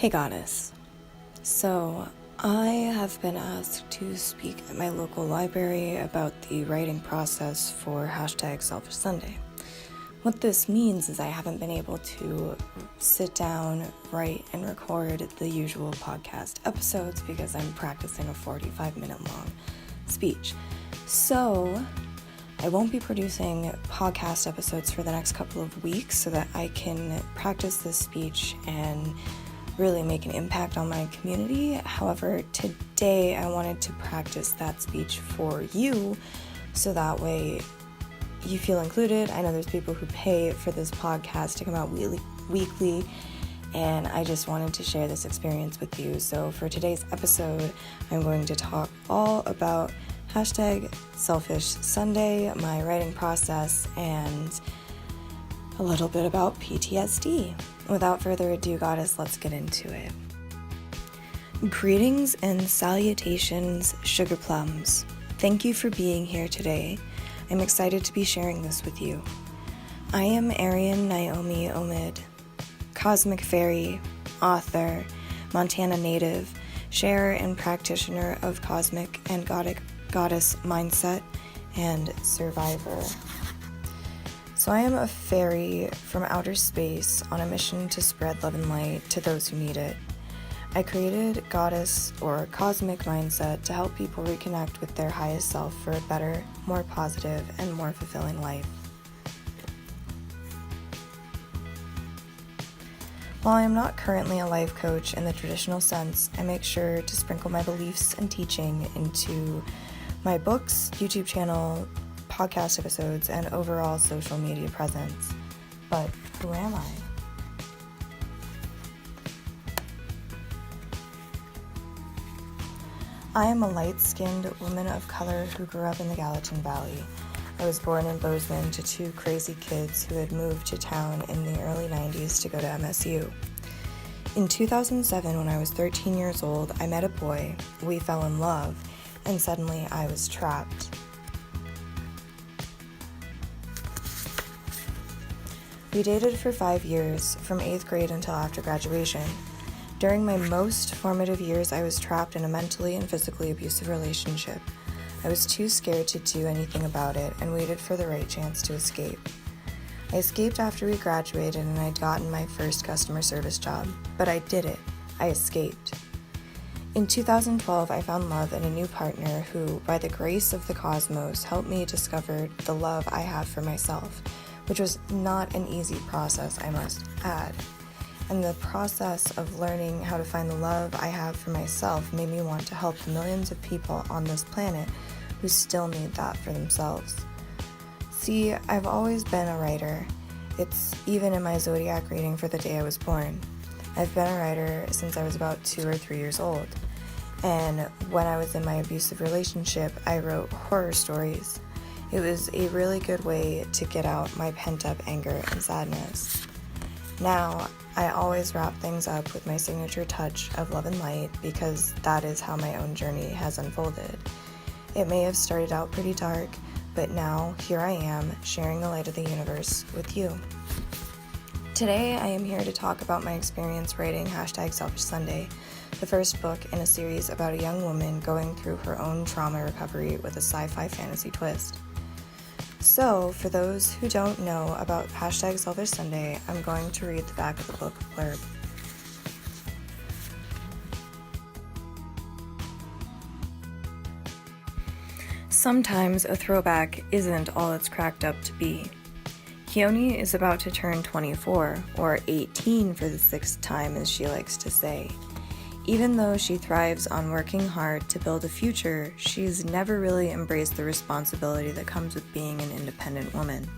Hey Goddess. So, I have been asked to speak at my local library about the writing process for #Selfish Sunday. What this means is I haven't been able to sit down, write, and record the usual podcast episodes because I'm practicing a 45-minute long speech. So, I won't be producing podcast episodes for the next couple of weeks so that I can practice this speech and really make an impact on my community. However, today I wanted to practice that speech for you so that way you feel included. I know there's people who pay for this podcast to come out weekly, and I just wanted to share this experience with you. So for today's episode, I'm going to talk all about #Selfish Sunday, my writing process, and a little bit about PTSD. Without further ado, Goddess, let's get into it. Greetings and salutations, sugar plums. Thank you for being here today. I'm excited to be sharing this with you. I am Arian Naomi Omid, cosmic fairy, author, Montana native, sharer and practitioner of cosmic and goddess mindset, and survivor. So I am a fairy from outer space on a mission to spread love and light to those who need it. I created goddess or cosmic mindset to help people reconnect with their highest self for a better, more positive, and more fulfilling life. While I am not currently a life coach in the traditional sense, I make sure to sprinkle my beliefs and teaching into my books, YouTube channel, podcast episodes, and overall social media presence. But who am I? I am a light-skinned woman of color who grew up in the Gallatin Valley. I was born in Bozeman to two crazy kids who had moved to town in the early 90s to go to MSU. In 2007, when I was 13 years old, I met a boy, we fell in love, and suddenly I was trapped. We dated for 5 years, from 8th grade until after graduation. During my most formative years, I was trapped in a mentally and physically abusive relationship. I was too scared to do anything about it and waited for the right chance to escape. I escaped after we graduated and I'd gotten my first customer service job, but I did it. I escaped. In 2012, I found love in a new partner who, by the grace of the cosmos, helped me discover the love I have for myself, which was not an easy process, I must add. And the process of learning how to find the love I have for myself made me want to help the millions of people on this planet who still need that for themselves. See, I've always been a writer. It's even in my zodiac reading for the day I was born. I've been a writer since I was about 2 or 3 years old. And when I was in my abusive relationship, I wrote horror stories. It was a really good way to get out my pent-up anger and sadness. Now, I always wrap things up with my signature touch of love and light because that is how my own journey has unfolded. It may have started out pretty dark, but now here I am sharing the light of the universe with you. Today, I am here to talk about my experience writing #Selfish Sunday, the first book in a series about a young woman going through her own trauma recovery with a sci-fi fantasy twist. So, for those who don't know about #Selfish Sunday, I'm going to read the back of the book blurb. Sometimes a throwback isn't all it's cracked up to be. Keone is about to turn 24, or 18 for the 6th time as she likes to say. Even though she thrives on working hard to build a future, she's never really embraced the responsibility that comes with being an independent woman.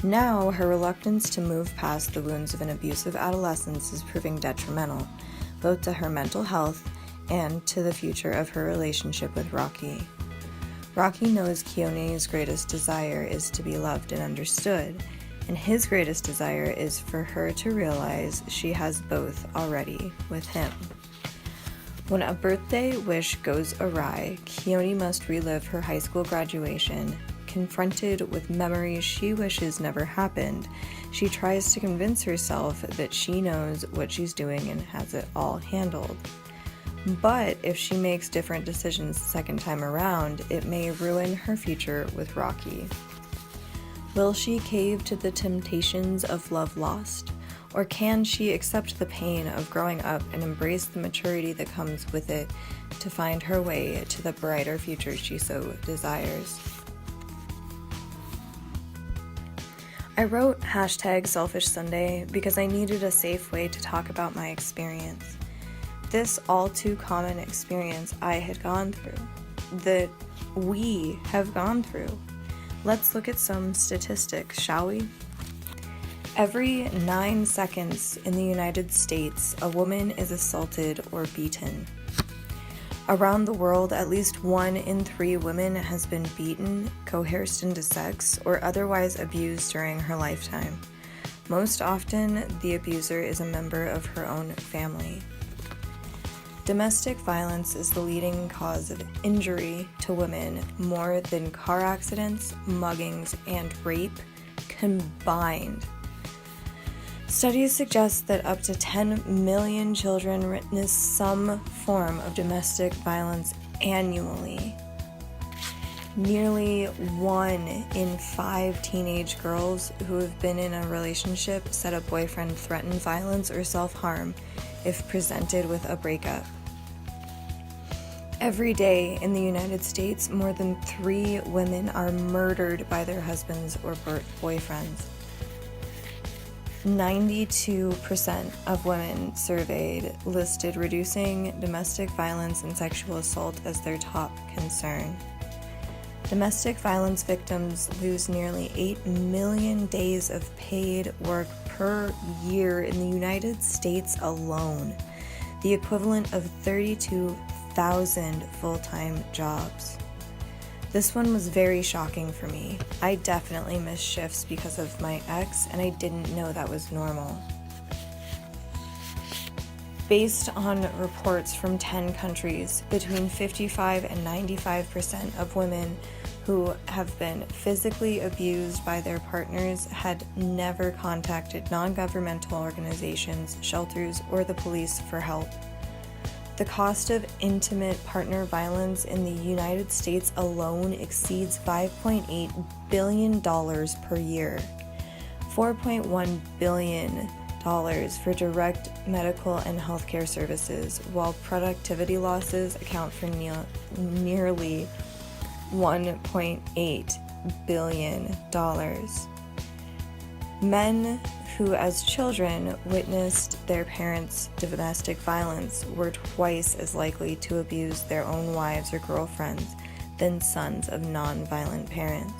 Now, her reluctance to move past the wounds of an abusive adolescence is proving detrimental, both to her mental health and to the future of her relationship with Rocky. Rocky knows Keone's greatest desire is to be loved and understood, and his greatest desire is for her to realize she has both already with him. When a birthday wish goes awry, Keone must relive her high school graduation, confronted with memories she wishes never happened, she tries to convince herself that she knows what she's doing and has it all handled. But if she makes different decisions the second time around, it may ruin her future with Rocky. Will she cave to the temptations of love lost? Or can she accept the pain of growing up and embrace the maturity that comes with it to find her way to the brighter future she so desires? I wrote #SelfishSunday because I needed a safe way to talk about my experience. This all too common experience I had gone through, that we have gone through. Let's look at some statistics, shall we? Every 9 seconds in the United States, a woman is assaulted or beaten. Around the world, at least 1 in 3 women has been beaten, coerced into sex, or otherwise abused during her lifetime. Most often, the abuser is a member of her own family. Domestic violence is the leading cause of injury to women more than car accidents, muggings, and rape combined. Studies suggest that up to 10 million children witness some form of domestic violence annually. Nearly 1 in 5 teenage girls who have been in a relationship said a boyfriend threatened violence or self-harm if presented with a breakup. Every day in the United States, more than 3 women are murdered by their husbands or boyfriends. 92% of women surveyed listed reducing domestic violence and sexual assault as their top concern. Domestic violence victims lose nearly 8 million days of paid work per year in the United States alone, the equivalent of 32,000 full-time jobs. This one was very shocking for me. I definitely missed shifts because of my ex, and I didn't know that was normal. Based on reports from 10 countries, between 55 and 95% of women who have been physically abused by their partners had never contacted non-governmental organizations, shelters, or the police for help. The cost of intimate partner violence in the United States alone exceeds $5.8 billion per year, $4.1 billion for direct medical and healthcare services, while productivity losses account for nearly $1.8 billion. Men who as children witnessed their parents' domestic violence were twice as likely to abuse their own wives or girlfriends than sons of non-violent parents.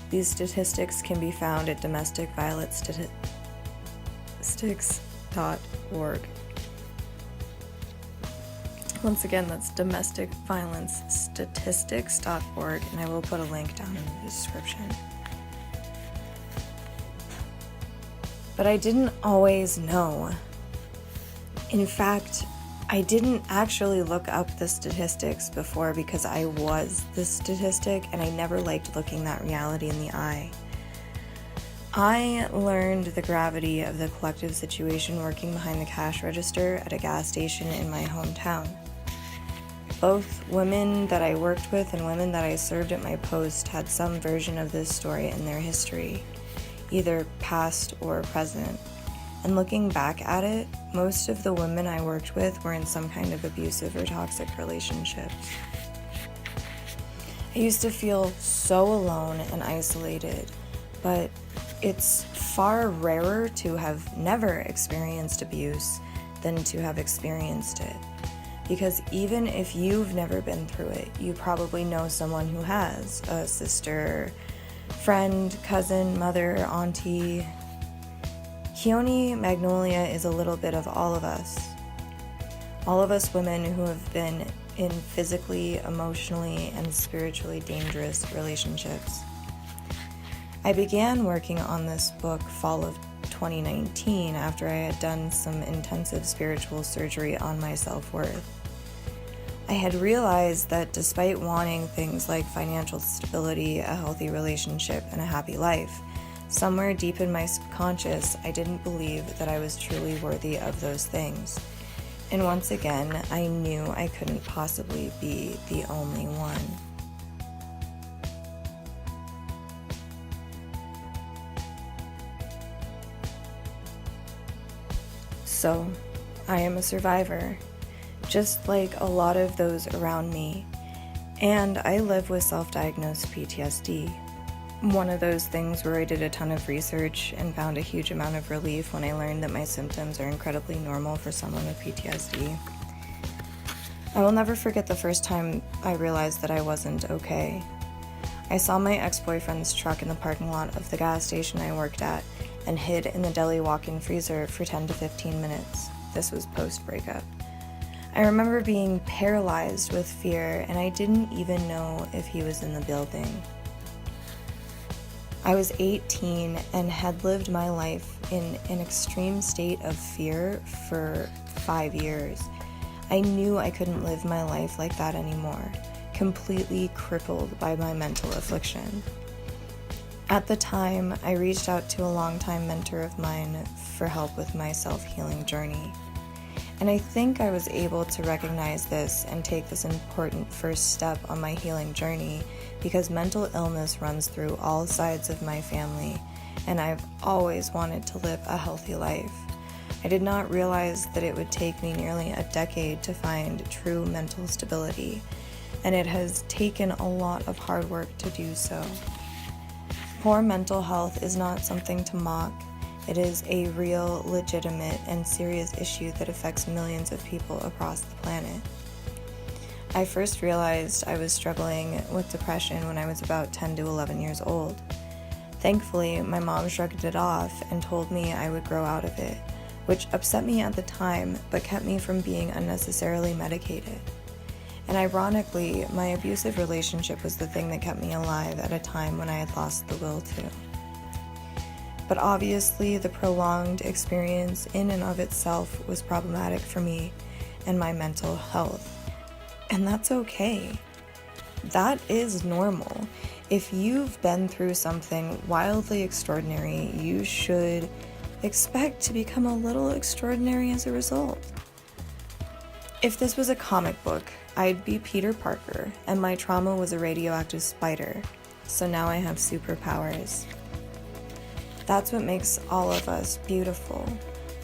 These statistics can be found at domesticviolencestatistics.org. Once again, that's domesticviolencestatistics.org, and I will put a link down in the description. But I didn't always know. In fact, I didn't actually look up the statistics before because I was the statistic and I never liked looking that reality in the eye. I learned the gravity of the collective situation working behind the cash register at a gas station in my hometown. Both women that I worked with and women that I served at my post had some version of this story in their history, either past or present. And looking back at it, most of the women I worked with were in some kind of abusive or toxic relationships. I used to feel so alone and isolated, but it's far rarer to have never experienced abuse than to have experienced it. Because even if you've never been through it, you probably know someone who has, a sister, friend, cousin, mother, auntie. Keone Magnolia is a little bit of all of us. All of us women who have been in physically, emotionally, and spiritually dangerous relationships. I began working on this book fall of 2019 after I had done some intensive spiritual surgery on my self-worth. I had realized that despite wanting things like financial stability, a healthy relationship, and a happy life, somewhere deep in my subconscious, I didn't believe that I was truly worthy of those things. And once again, I knew I couldn't possibly be the only one. So, I am a survivor, just like a lot of those around me, and I live with self-diagnosed PTSD. One of those things where I did a ton of research and found a huge amount of relief when I learned that my symptoms are incredibly normal for someone with PTSD. I will never forget the first time I realized that I wasn't okay. I saw my ex-boyfriend's truck in the parking lot of the gas station I worked at and hid in the deli walk-in freezer for 10 to 15 minutes. This was post-breakup. I remember being paralyzed with fear, and I didn't even know if he was in the building. I was 18 and had lived my life in an extreme state of fear for 5 years. I knew I couldn't live my life like that anymore, completely crippled by my mental affliction. At the time, I reached out to a longtime mentor of mine for help with my self-healing journey. And I think I was able to recognize this and take this important first step on my healing journey because mental illness runs through all sides of my family, and I've always wanted to live a healthy life. I did not realize that it would take me nearly a decade to find true mental stability, and it has taken a lot of hard work to do so. Poor mental health is not something to mock. It is a real, legitimate, and serious issue that affects millions of people across the planet. I first realized I was struggling with depression when I was about 10 to 11 years old. Thankfully, my mom shrugged it off and told me I would grow out of it, which upset me at the time but kept me from being unnecessarily medicated. And ironically, my abusive relationship was the thing that kept me alive at a time when I had lost the will to. But obviously, the prolonged experience in and of itself was problematic for me and my mental health. And that's okay. That is normal. If you've been through something wildly extraordinary, you should expect to become a little extraordinary as a result. If this was a comic book, I'd be Peter Parker, and my trauma was a radioactive spider, so now I have superpowers. That's what makes all of us beautiful.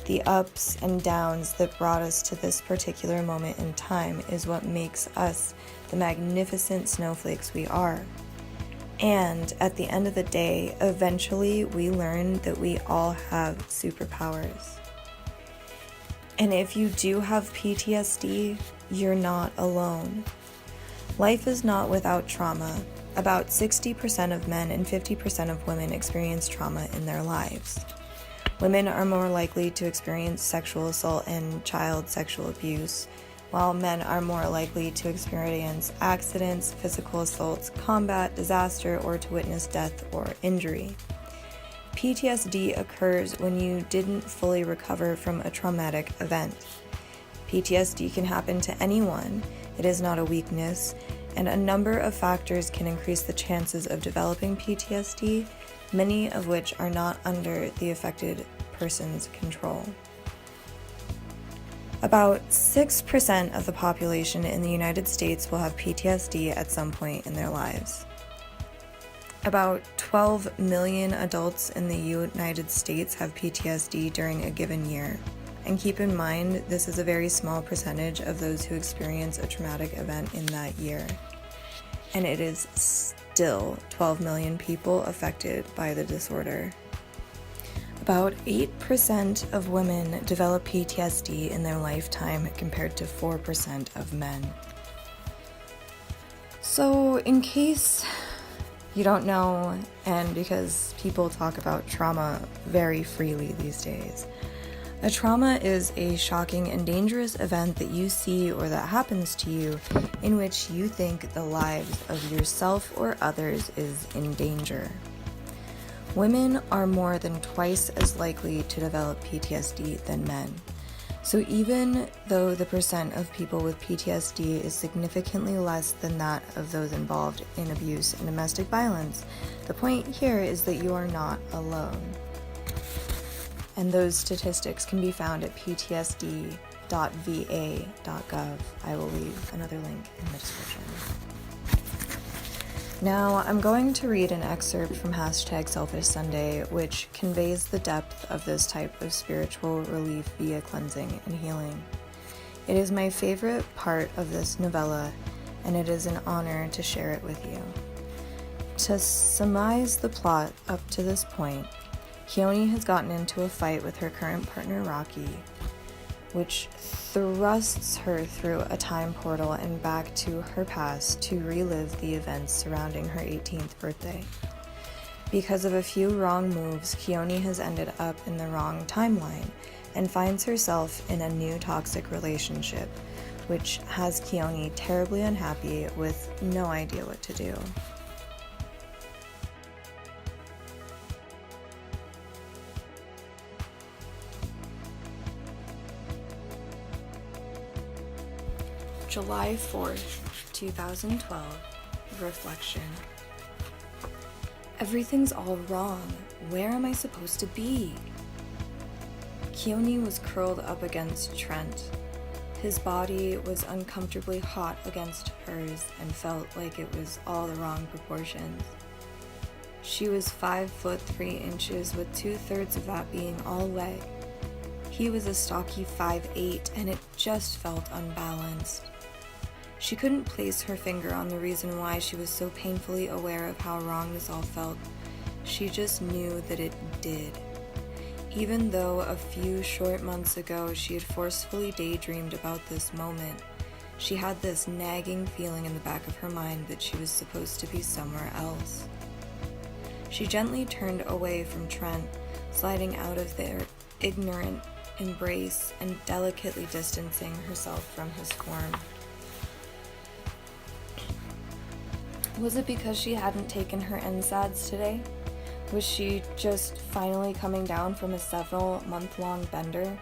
The ups and downs that brought us to this particular moment in time is what makes us the magnificent snowflakes we are. And at the end of the day, eventually we learn that we all have superpowers. And if you do have PTSD, you're not alone. Life is not without trauma. About 60% of men and 50% of women experience trauma in their lives. Women are more likely to experience sexual assault and child sexual abuse, while men are more likely to experience accidents, physical assaults, combat, disaster, or to witness death or injury. PTSD occurs when you didn't fully recover from a traumatic event. PTSD can happen to anyone. It is not a weakness, and a number of factors can increase the chances of developing PTSD, many of which are not under the affected person's control. About 6% of the population in the United States will have PTSD at some point in their lives. About 12 million adults in the United States have PTSD during a given year. And keep in mind, this is a very small percentage of those who experience a traumatic event in that year. And it is still 12 million people affected by the disorder. About 8% of women develop PTSD in their lifetime compared to 4% of men. So, in case you don't know, and because people talk about trauma very freely these days, a trauma is a shocking and dangerous event that you see or that happens to you in which you think the lives of yourself or others is in danger. Women are more than twice as likely to develop PTSD than men. So even though the percent of people with PTSD is significantly less than that of those involved in abuse and domestic violence, the point here is that you are not alone. And those statistics can be found at ptsd.va.gov. I will leave another link in the description. Now, I'm going to read an excerpt from #SelfishSunday, which conveys the depth of this type of spiritual relief via cleansing and healing. It is my favorite part of this novella, and it is an honor to share it with you. To surmise the plot up to this point, Keone has gotten into a fight with her current partner, Rocky, which thrusts her through a time portal and back to her past to relive the events surrounding her 18th birthday. Because of a few wrong moves, Keone has ended up in the wrong timeline and finds herself in a new toxic relationship, which has Keone terribly unhappy with no idea what to do. July 4th, 2012, reflection. Everything's all wrong. Where am I supposed to be? Keone was curled up against Trent. His body was uncomfortably hot against hers and felt like it was all the wrong proportions. She was 5'3" with 2/3 of that being all leg. He was a stocky 5'8", and it just felt unbalanced. She couldn't place her finger on the reason why she was so painfully aware of how wrong this all felt. She just knew that it did. Even though a few short months ago she had forcefully daydreamed about this moment, she had this nagging feeling in the back of her mind that she was supposed to be somewhere else. She gently turned away from Trent, sliding out of their ignorant embrace and delicately distancing herself from his form. Was it because she hadn't taken her NSAIDs today? Was she just finally coming down from a several-month-long bender?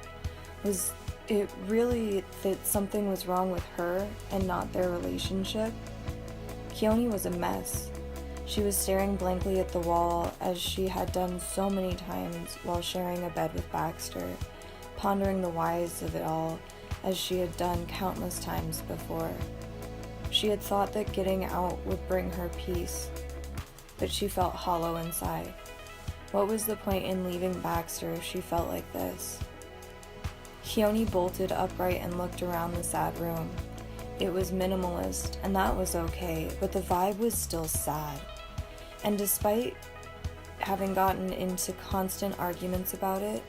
Was it really that something was wrong with her and not their relationship? Keone was a mess. She was staring blankly at the wall as she had done so many times while sharing a bed with Baxter, pondering the whys of it all as she had done countless times before. She had thought that getting out would bring her peace, but she felt hollow inside. What was the point in leaving Baxter if she felt like this? Keone bolted upright and looked around the sad room. It was minimalist, and that was okay, but the vibe was still sad. And despite having gotten into constant arguments about it,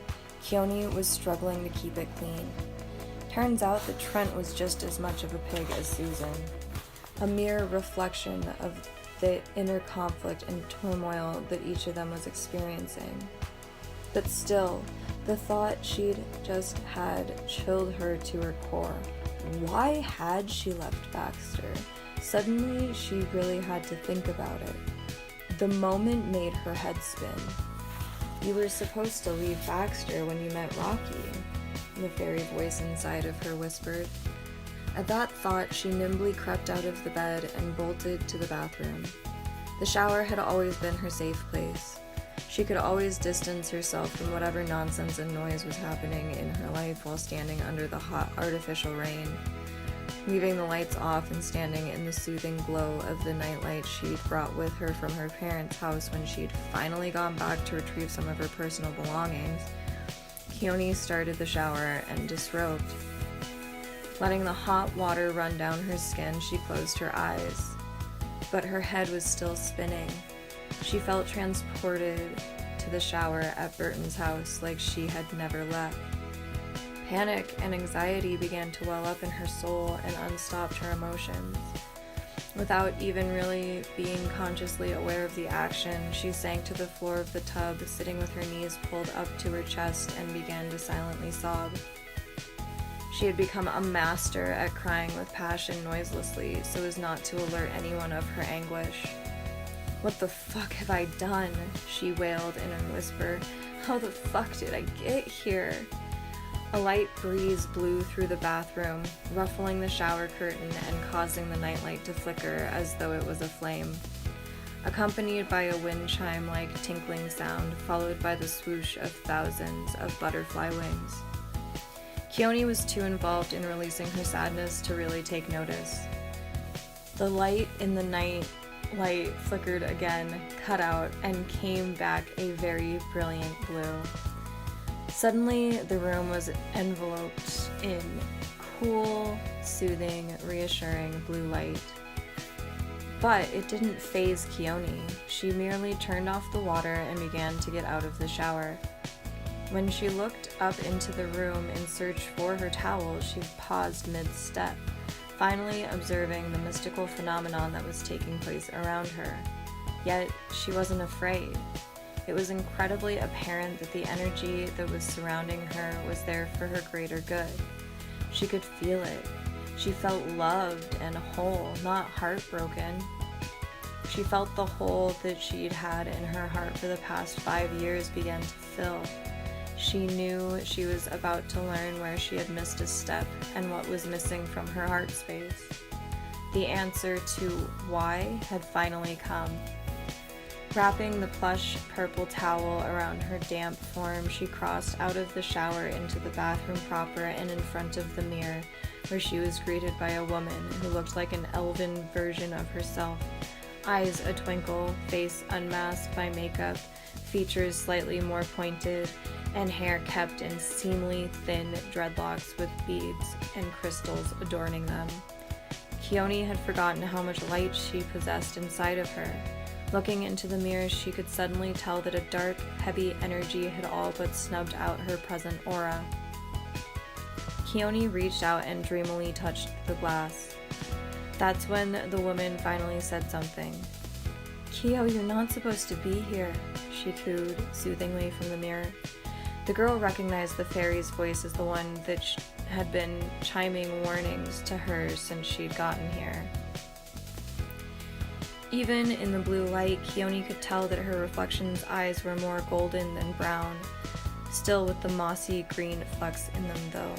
Keone was struggling to keep it clean. Turns out that Trent was just as much of a pig as Susan, a mere reflection of the inner conflict and turmoil that each of them was experiencing. But still, the thought she'd just had chilled her to her core. Why had she left Baxter? Suddenly, she really had to think about it. The moment made her head spin. You were supposed to leave Baxter when you met Rocky, the fairy voice inside of her whispered. At that thought, she nimbly crept out of the bed and bolted to the bathroom. The shower had always been her safe place. She could always distance herself from whatever nonsense and noise was happening in her life while standing under the hot artificial rain. Leaving the lights off and standing in the soothing glow of the nightlight she'd brought with her from her parents' house when she'd finally gone back to retrieve some of her personal belongings, Keone started the shower and disrobed. Letting the hot water run down her skin, she closed her eyes. But her head was still spinning. She felt transported to the shower at Burton's house like she had never left. Panic and anxiety began to well up in her soul and unstopped her emotions. Without even really being consciously aware of the action, she sank to the floor of the tub, sitting with her knees pulled up to her chest, and began to silently sob. She had become a master at crying with passion noiselessly so as not to alert anyone of her anguish. "What the fuck have I done?" she wailed in a whisper. "How the fuck did I get here? A light breeze blew through the bathroom, ruffling the shower curtain and causing the nightlight to flicker as though it was aflame, accompanied by a wind chime-like tinkling sound, followed by the swoosh of thousands of butterfly wings. Keone was too involved in releasing her sadness to really take notice. The light in the night light flickered again, cut out, and came back a very brilliant blue. Suddenly, the room was enveloped in cool, soothing, reassuring blue light. But it didn't faze Keone. She merely turned off the water and began to get out of the shower. When she looked up into the room in search for her towel, she paused mid-step, finally observing the mystical phenomenon that was taking place around her. Yet, she wasn't afraid. It was incredibly apparent that the energy that was surrounding her was there for her greater good. She could feel it. She felt loved and whole, not heartbroken. She felt the hole that she'd had in her heart for the past 5 years began to fill. She knew she was about to learn where she had missed a step and what was missing from her heart space. The answer to why had finally come. Wrapping the plush purple towel around her damp form, she crossed out of the shower into the bathroom proper and in front of the mirror, where she was greeted by a woman who looked like an elven version of herself. Eyes a twinkle, face unmasked by makeup, features slightly more pointed, and hair kept in seemingly thin dreadlocks with beads and crystals adorning them. Keone had forgotten how much light she possessed inside of her. Looking into the mirror, she could suddenly tell that a dark, heavy energy had all but snubbed out her present aura. Keone reached out and dreamily touched the glass. That's when the woman finally said something. "Keo, you're not supposed to be here," she cooed soothingly from the mirror. The girl recognized the fairy's voice as the one that had been chiming warnings to her since she'd gotten here. Even in the blue light, Keone could tell that her reflection's eyes were more golden than brown, still with the mossy green flecks in them though.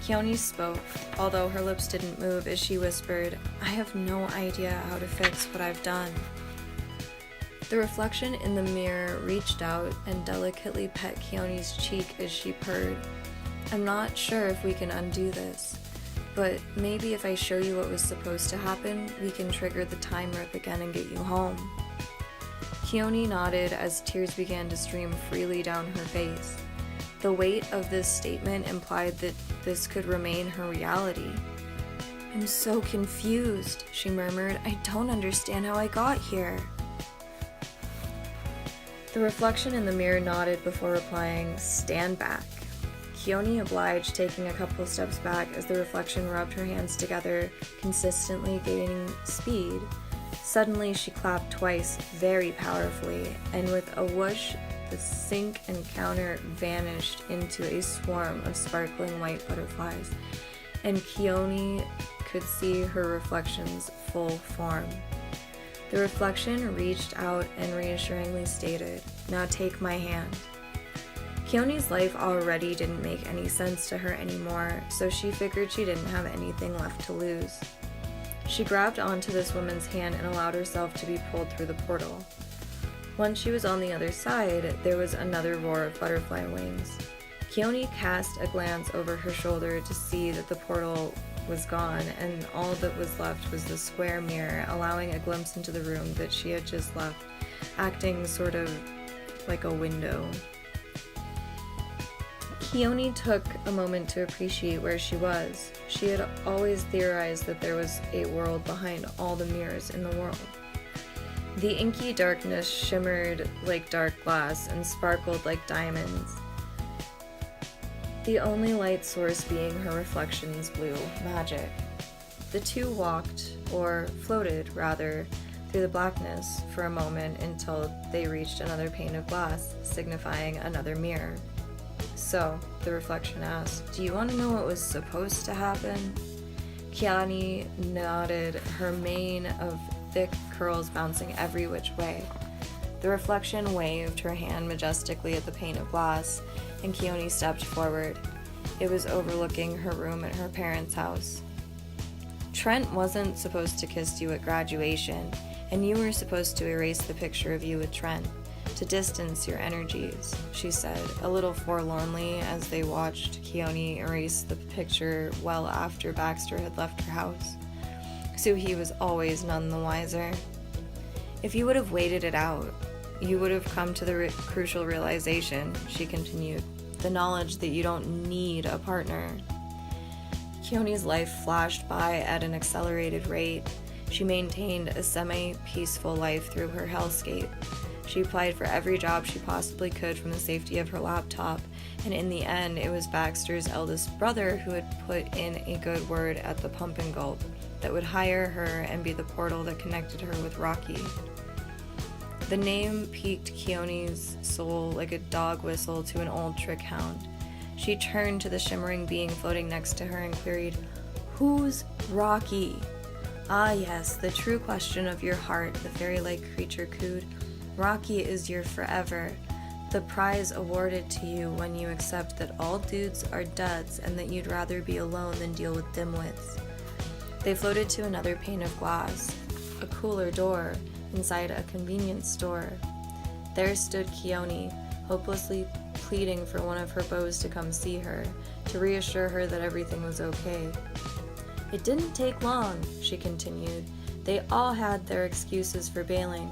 Keone spoke, although her lips didn't move as she whispered, "I have no idea how to fix what I've done." The reflection in the mirror reached out and delicately pet Keone's cheek as she purred. "I'm not sure if we can undo this, but maybe if I show you what was supposed to happen, we can trigger the time rip again and get you home." Keone nodded as tears began to stream freely down her face. The weight of this statement implied that this could remain her reality. "I'm so confused," she murmured. "I don't understand how I got here." The reflection in the mirror nodded before replying, "Stand back." Keone obliged, taking a couple steps back as the reflection rubbed her hands together, consistently gaining speed. Suddenly she clapped twice, very powerfully, and with a whoosh, the sink and counter vanished into a swarm of sparkling white butterflies, and Keone could see her reflection's full form. The reflection reached out and reassuringly stated, "Now take my hand." Keone's life already didn't make any sense to her anymore, so she figured she didn't have anything left to lose. She grabbed onto this woman's hand and allowed herself to be pulled through the portal. Once she was on the other side, there was another roar of butterfly wings. Keone cast a glance over her shoulder to see that the portal was gone, and all that was left was the square mirror, allowing a glimpse into the room that she had just left, acting sort of like a window. Keone took a moment to appreciate where she was. She had always theorized that there was a world behind all the mirrors in the world. The inky darkness shimmered like dark glass and sparkled like diamonds, the only light source being her reflection's blue magic. The two walked, or floated rather, through the blackness for a moment until they reached another pane of glass, signifying another mirror. "So," the reflection asked, "do you want to know what was supposed to happen?" Keone nodded, her mane of thick curls bouncing every which way. The reflection waved her hand majestically at the pane of glass, and Keone stepped forward. It was overlooking her room at her parents' house. Trent wasn't supposed to kiss you at graduation, and you were supposed to erase the picture of you with Trent, to distance your energies, she said, a little forlornly as they watched Keone erase the picture well after Baxter had left her house. So he was always none the wiser. If you would have waited it out, you would have come to the crucial realization, she continued, the knowledge that you don't need a partner. Keone's life flashed by at an accelerated rate. She maintained a semi-peaceful life through her hellscape. She applied for every job she possibly could from the safety of her laptop, and in the end, it was Baxter's eldest brother who had put in a good word at the Pump and Gulp that would hire her and be the portal that connected her with Rocky. The name piqued Keone's soul like a dog whistle to an old trick hound. She turned to the shimmering being floating next to her and queried, "Who's Rocky?" "Ah yes, the true question of your heart," the fairy-like creature cooed. "Rocky is your forever, the prize awarded to you when you accept that all dudes are duds and that you'd rather be alone than deal with dimwits." They floated to another pane of glass, a cooler door, inside a convenience store. There stood Keone, hopelessly pleading for one of her beaux to come see her, to reassure her that everything was okay. "It didn't take long," she continued. "They all had their excuses for bailing.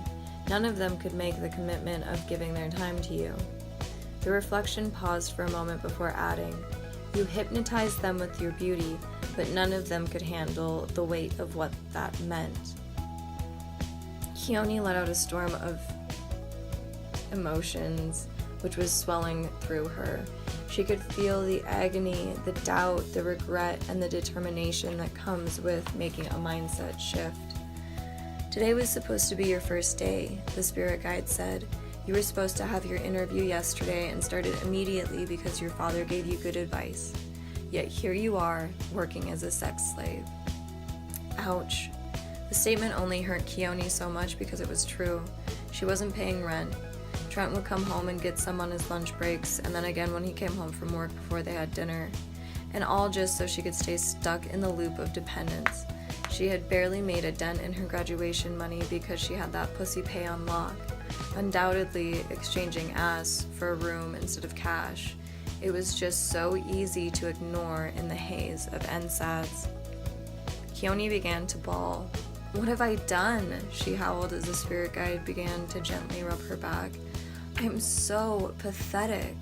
None of them could make the commitment of giving their time to you." The reflection paused for a moment before adding, "You hypnotized them with your beauty, but none of them could handle the weight of what that meant." Keone let out a storm of emotions, which was swelling through her. She could feel the agony, the doubt, the regret, and the determination that comes with making a mindset shift. "Today was supposed to be your first day," the spirit guide said. "You were supposed to have your interview yesterday and started immediately because your father gave you good advice. Yet here you are, working as a sex slave." Ouch. The statement only hurt Keone so much because it was true. She wasn't paying rent. Trent would come home and get some on his lunch breaks, and then again when he came home from work before they had dinner. And all just so she could stay stuck in the loop of dependence. She had barely made a dent in her graduation money because she had that pussy pay on lock, undoubtedly exchanging ass for a room instead of cash. It was just so easy to ignore in the haze of NSAIDs. Keone began to bawl. "What have I done?" she howled as the spirit guide began to gently rub her back. "I'm so pathetic."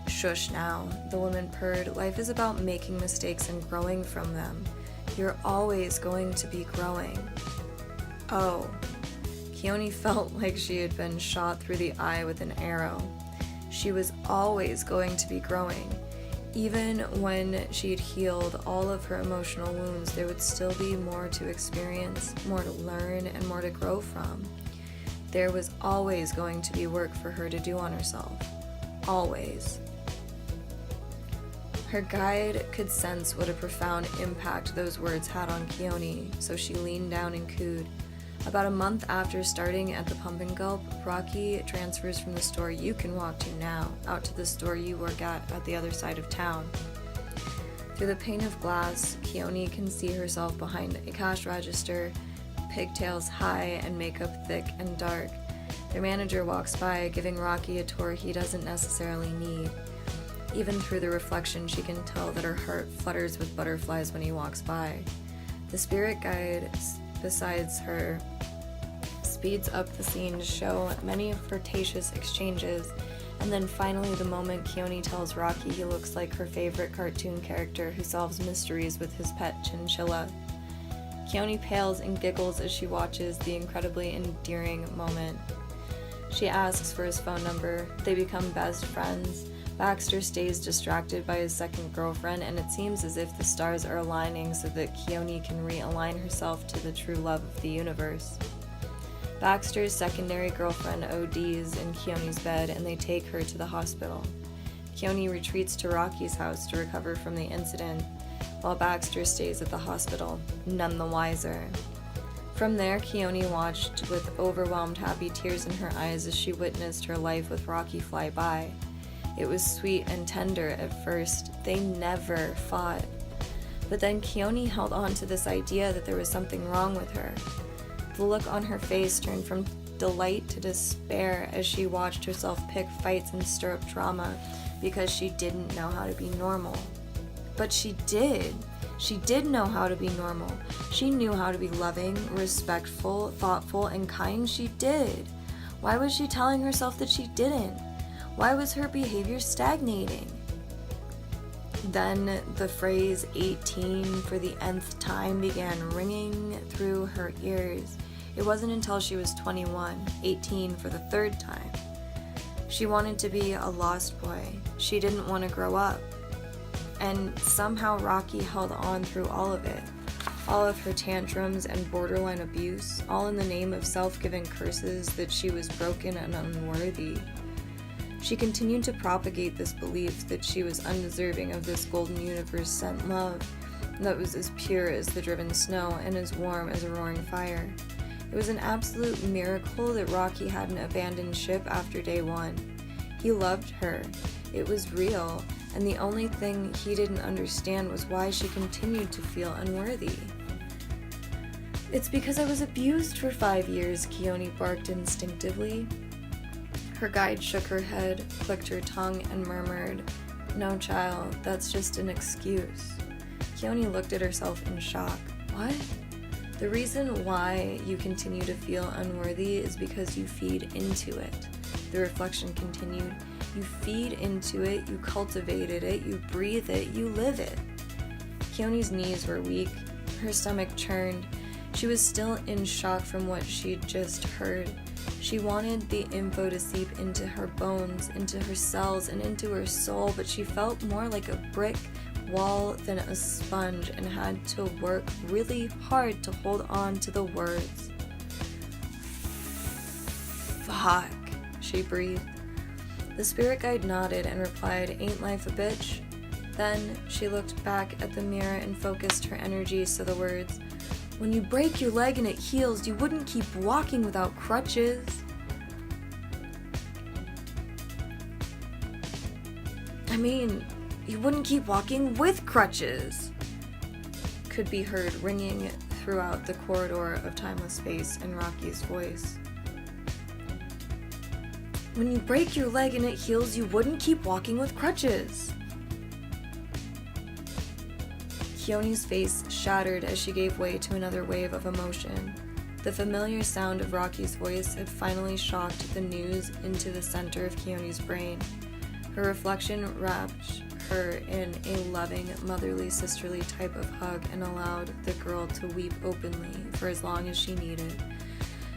"Shush now," the woman purred. "Life is about making mistakes and growing from them. You're always going to be growing." Oh. Keone felt like she had been shot through the eye with an arrow. She was always going to be growing. Even when she'd healed all of her emotional wounds, there would still be more to experience, more to learn, and more to grow from. There was always going to be work for her to do on herself. Always. Her guide could sense what a profound impact those words had on Keone, so she leaned down and cooed. About a month after starting at the Pump and Gulp, Rocky transfers from the store you can walk to now out to the store you work at the other side of town. Through the pane of glass, Keone can see herself behind a cash register, pigtails high and makeup thick and dark. Their manager walks by, giving Rocky a tour he doesn't necessarily need. Even through the reflection, she can tell that her heart flutters with butterflies when he walks by. The spirit guide besides her speeds up the scene to show many flirtatious exchanges, and then finally the moment Keone tells Rocky he looks like her favorite cartoon character who solves mysteries with his pet chinchilla. Keone pales and giggles as she watches the incredibly endearing moment. She asks for his phone number. They become best friends. Baxter stays distracted by his second girlfriend, and it seems as if the stars are aligning so that Keone can realign herself to the true love of the universe. Baxter's secondary girlfriend ODs in Keone's bed, and they take her to the hospital. Keone retreats to Rocky's house to recover from the incident, while Baxter stays at the hospital, none the wiser. From there, Keone watched with overwhelmed happy tears in her eyes as she witnessed her life with Rocky fly by. It was sweet and tender at first. They never fought. But then Keone held on to this idea that there was something wrong with her. The look on her face turned from delight to despair as she watched herself pick fights and stir up drama because she didn't know how to be normal. But she did. She did know how to be normal. She knew how to be loving, respectful, thoughtful, and kind. She did. Why was she telling herself that she didn't? Why was her behavior stagnating? Then the phrase 18 for the nth time began ringing through her ears. It wasn't until she was 21, 18 for the third time. She wanted to be a lost boy. She didn't want to grow up. And somehow Rocky held on through all of it. All of her tantrums and borderline abuse, all in the name of self-given curses that she was broken and unworthy. She continued to propagate this belief that she was undeserving of this golden universe-sent love that was as pure as the driven snow and as warm as a roaring fire. It was an absolute miracle that Rocky hadn't abandoned ship after day one. He loved her. It was real, and the only thing he didn't understand was why she continued to feel unworthy. "It's because I was abused for 5 years," Keone barked instinctively. Her guide shook her head, clicked her tongue, and murmured, "No, child, that's just an excuse." Keone looked at herself in shock. What? The reason why you continue to feel unworthy is because you feed into it. The reflection continued. You feed into it, you cultivated it, you breathe it, you live it. Keone's knees were weak. Her stomach churned. She was still in shock from what she'd just heard. She wanted the info to seep into her bones, into her cells, and into her soul, but she felt more like a brick wall than a sponge and had to work really hard to hold on to the words. "Fuck," she breathed. The spirit guide nodded and replied, "Ain't life a bitch?" Then she looked back at the mirror and focused her energy so the words, "When you break your leg and it heals, you wouldn't keep walking without crutches." I mean, you wouldn't keep walking with crutches, could be heard ringing throughout the corridor of timeless space in Rocky's voice. "When you break your leg and it heals, you wouldn't keep walking with crutches." Keone's face shattered as she gave way to another wave of emotion. The familiar sound of Rocky's voice had finally shocked the news into the center of Keone's brain. Her reflection wrapped her in a loving, motherly, sisterly type of hug and allowed the girl to weep openly for as long as she needed,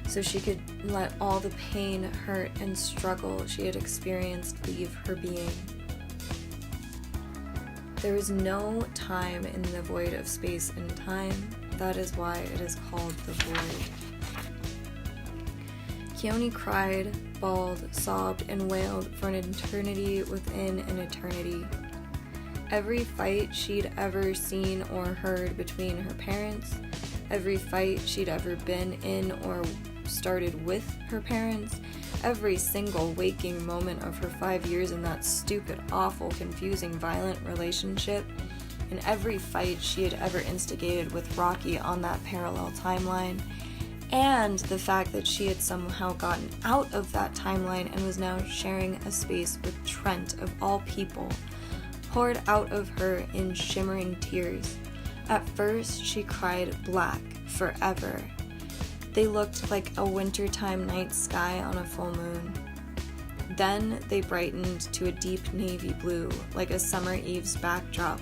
so she could let all the pain, hurt, and struggle she had experienced leave her being. There is no time in the void of space and time. That is why it is called the void. Keone cried, bawled, sobbed, and wailed for an eternity within an eternity. Every fight she'd ever seen or heard between her parents, every fight she'd ever been in or started with her parents, every single waking moment of her 5 years in that stupid, awful, confusing, violent relationship, and every fight she had ever instigated with Rocky on that parallel timeline, and the fact that she had somehow gotten out of that timeline and was now sharing a space with Trent, of all people, poured out of her in shimmering tears. At first, she cried black, forever. They looked like a wintertime night sky on a full moon. Then they brightened to a deep navy blue, like a summer eve's backdrop,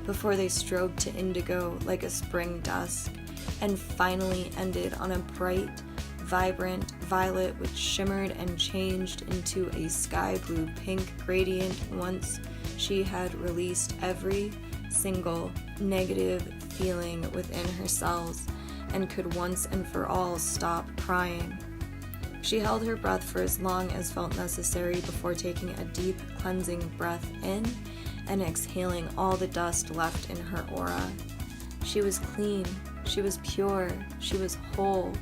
before they strobed to indigo like a spring dusk, and finally ended on a bright, vibrant violet which shimmered and changed into a sky blue pink gradient once she had released every single negative feeling within her cells and could once and for all stop crying. She held her breath for as long as felt necessary before taking a deep, cleansing breath in and exhaling all the dust left in her aura. She was clean, she was pure, she was whole.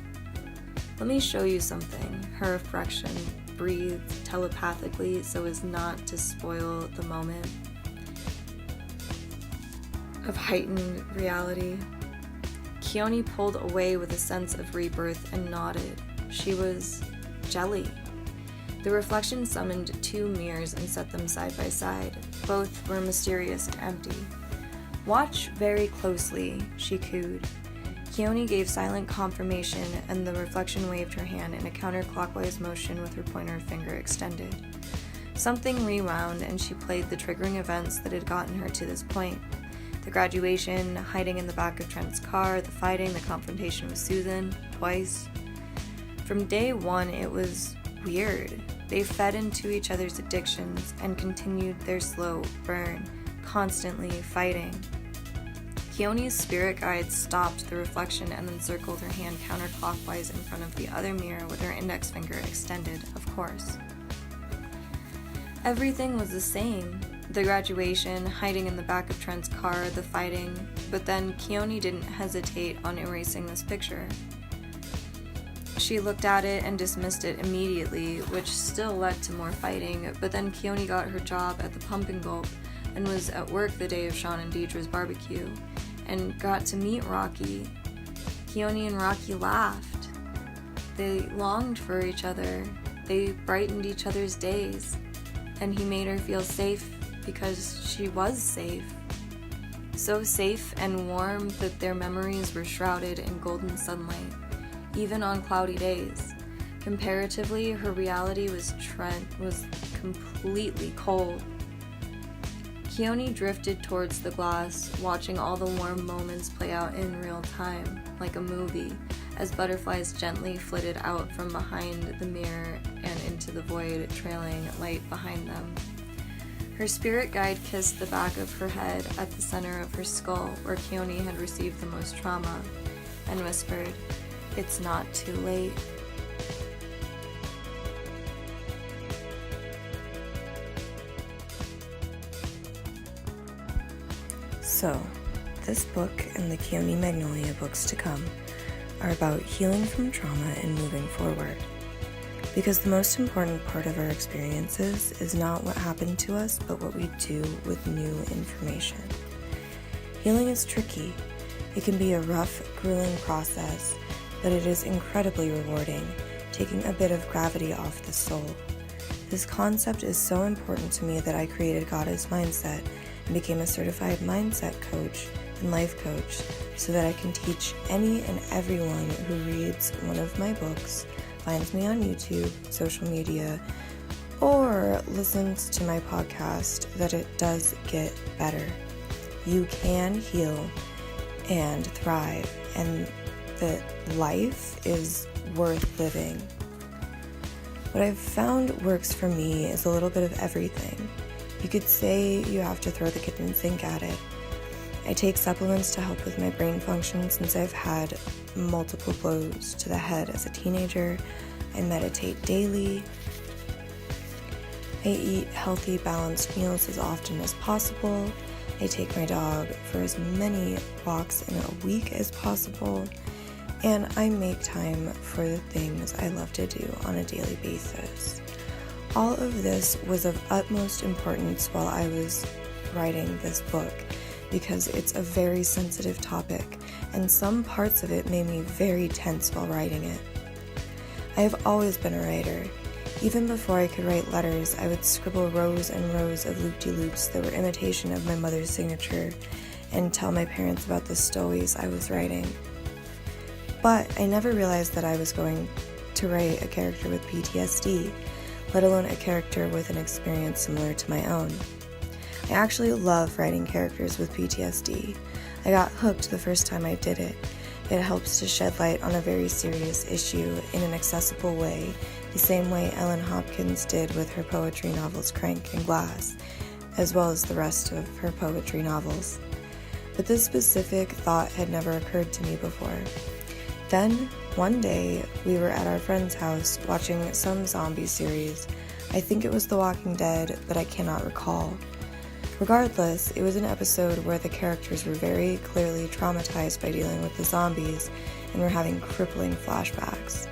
"Let me show you something," her reflection breathed telepathically so as not to spoil the moment of heightened reality. Keone pulled away with a sense of rebirth and nodded. She was jelly. The reflection summoned 2 mirrors and set them side by side. Both were mysterious and empty. "Watch very closely," she cooed. Keone gave silent confirmation, and the reflection waved her hand in a counterclockwise motion with her pointer finger extended. Something rewound, and she played the triggering events that had gotten her to this point. The graduation, hiding in the back of Trent's car, the fighting, the confrontation with Susan, twice. From day one, it was weird. They fed into each other's addictions and continued their slow burn, constantly fighting. Keone's spirit guide stopped the reflection and then circled her hand counterclockwise in front of the other mirror with her index finger extended, of course. Everything was the same. The graduation, hiding in the back of Trent's car, the fighting, but then Keone didn't hesitate on erasing this picture. She looked at it and dismissed it immediately, which still led to more fighting, but then Keone got her job at the Pump and Gulp and was at work the day of Sean and Deidre's barbecue, and got to meet Rocky. Keone and Rocky laughed. They longed for each other. They brightened each other's days, and he made her feel safe because she was safe. So safe and warm that their memories were shrouded in golden sunlight, even on cloudy days. Comparatively, her reality was completely cold. Keone drifted towards the glass, watching all the warm moments play out in real time, like a movie, as butterflies gently flitted out from behind the mirror and into the void, trailing light behind them. Her spirit guide kissed the back of her head at the center of her skull, where Keone had received the most trauma, and whispered, "It's not too late." So, this book and the Keone Magnolia books to come are about healing from trauma and moving forward. Because the most important part of our experiences is not what happened to us, but what we do with new information. Healing is tricky. It can be a rough, grueling process, but it is incredibly rewarding, taking a bit of gravity off the soul. This concept is so important to me that I created Goddess Mindset and became a certified mindset coach and life coach so that I can teach any and everyone who reads one of my books, finds me on YouTube, social media, or listens to my podcast that it does get better. You can heal and thrive, and that life is worth living. What I've found works for me is a little bit of everything. You could say you have to throw the kitchen sink at it. I take supplements to help with my brain function since I've had multiple blows to the head as a teenager. I meditate daily. I eat healthy, balanced meals as often as possible. I take my dog for as many walks in a week as possible. And I make time for the things I love to do on a daily basis. All of this was of utmost importance while I was writing this book, because it's a very sensitive topic, and some parts of it made me very tense while writing it. I have always been a writer. Even before I could write letters, I would scribble rows and rows of loop-de-loops that were imitation of my mother's signature and tell my parents about the stories I was writing. But I never realized that I was going to write a character with PTSD, let alone a character with an experience similar to my own. I actually love writing characters with PTSD. I got hooked the first time I did it. It helps to shed light on a very serious issue in an accessible way, the same way Ellen Hopkins did with her poetry novels Crank and Glass, as well as the rest of her poetry novels. But this specific thought had never occurred to me before. Then, one day, we were at our friend's house watching some zombie series. I think it was The Walking Dead, but I cannot recall. Regardless, it was an episode where the characters were very clearly traumatized by dealing with the zombies and were having crippling flashbacks.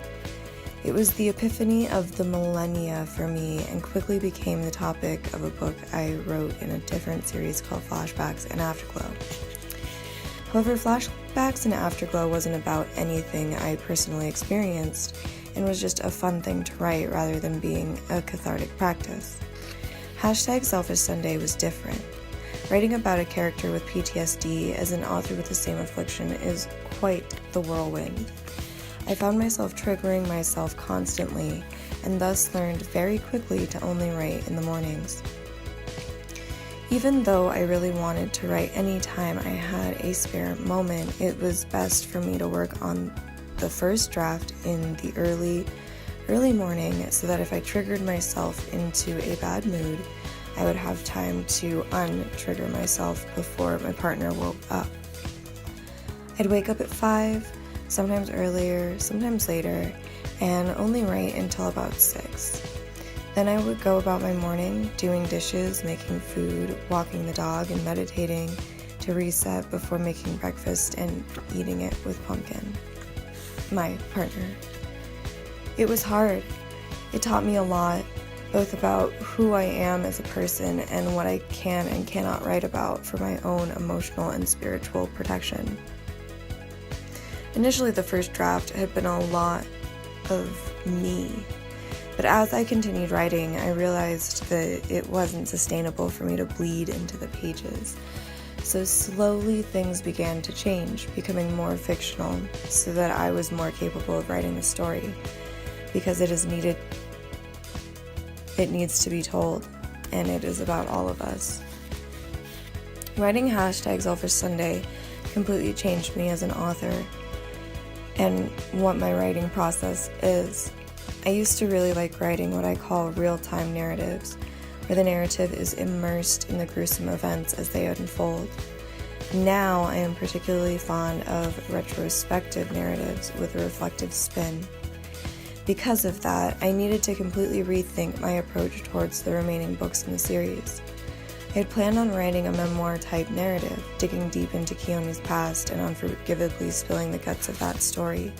It was the epiphany of the millennia for me and quickly became the topic of a book I wrote in a different series called Flashbacks and Afterglow. However, Flashbacks and Afterglow wasn't about anything I personally experienced and was just a fun thing to write rather than being a cathartic practice. #Selfish Sunday was different. Writing about a character with PTSD as an author with the same affliction is quite the whirlwind. I found myself triggering myself constantly and thus learned very quickly to only write in the mornings. Even though I really wanted to write any time I had a spare moment, it was best for me to work on the first draft in the early morning so that if I triggered myself into a bad mood, I would have time to untrigger myself before my partner woke up. I'd wake up at 5, sometimes earlier, sometimes later, and only write until about 6. Then I would go about my morning, doing dishes, making food, walking the dog, and meditating to reset before making breakfast and eating it with Pumpkin, my partner. It was hard. It taught me a lot, both about who I am as a person and what I can and cannot write about for my own emotional and spiritual protection. Initially, the first draft had been a lot of me, but as I continued writing, I realized that it wasn't sustainable for me to bleed into the pages. So slowly things began to change, becoming more fictional, so that I was more capable of writing the story, because it needs to be told, and it is about all of us. Writing #Selfish Sunday completely changed me as an author and what my writing process is. I used to really like writing what I call real-time narratives, where the narrative is immersed in the gruesome events as they unfold. Now I am particularly fond of retrospective narratives with a reflective spin. Because of that, I needed to completely rethink my approach towards the remaining books in the series. I had planned on writing a memoir-type narrative, digging deep into Keone's past and unforgivably spilling the guts of that story.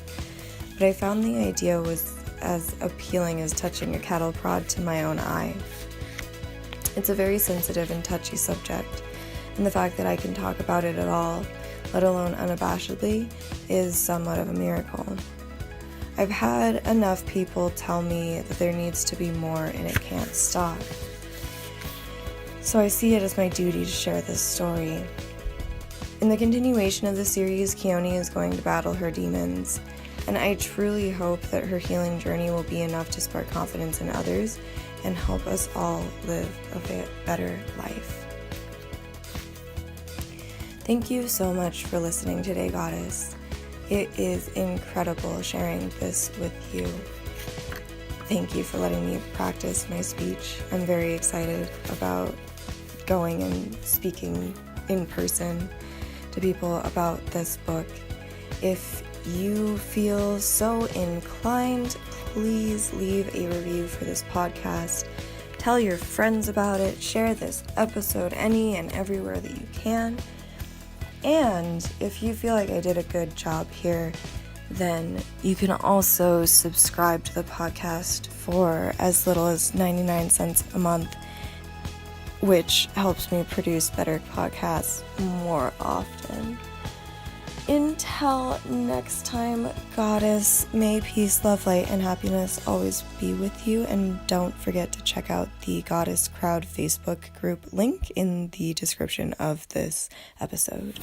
But I found the idea was as appealing as touching a cattle prod to my own eye. It's a very sensitive and touchy subject, and the fact that I can talk about it at all, let alone unabashedly, is somewhat of a miracle. I've had enough people tell me that there needs to be more and it can't stop. So I see it as my duty to share this story. In the continuation of the series, Keone is going to battle her demons, and I truly hope that her healing journey will be enough to spark confidence in others and help us all live a better life. Thank you so much for listening today, Goddess. It is incredible sharing this with you. Thank you for letting me practice my speech. I'm very excited about going and speaking in person to people about this book. If you feel so inclined, please leave a review for this podcast. Tell your friends about it. Share this episode any and everywhere that you can. And if you feel like I did a good job here, then you can also subscribe to the podcast for as little as 99 cents a month, which helps me produce better podcasts more often. Until next time, Goddess, may peace, love, light, and happiness always be with you. And don't forget to check out the Goddess Crowd Facebook group link in the description of this episode.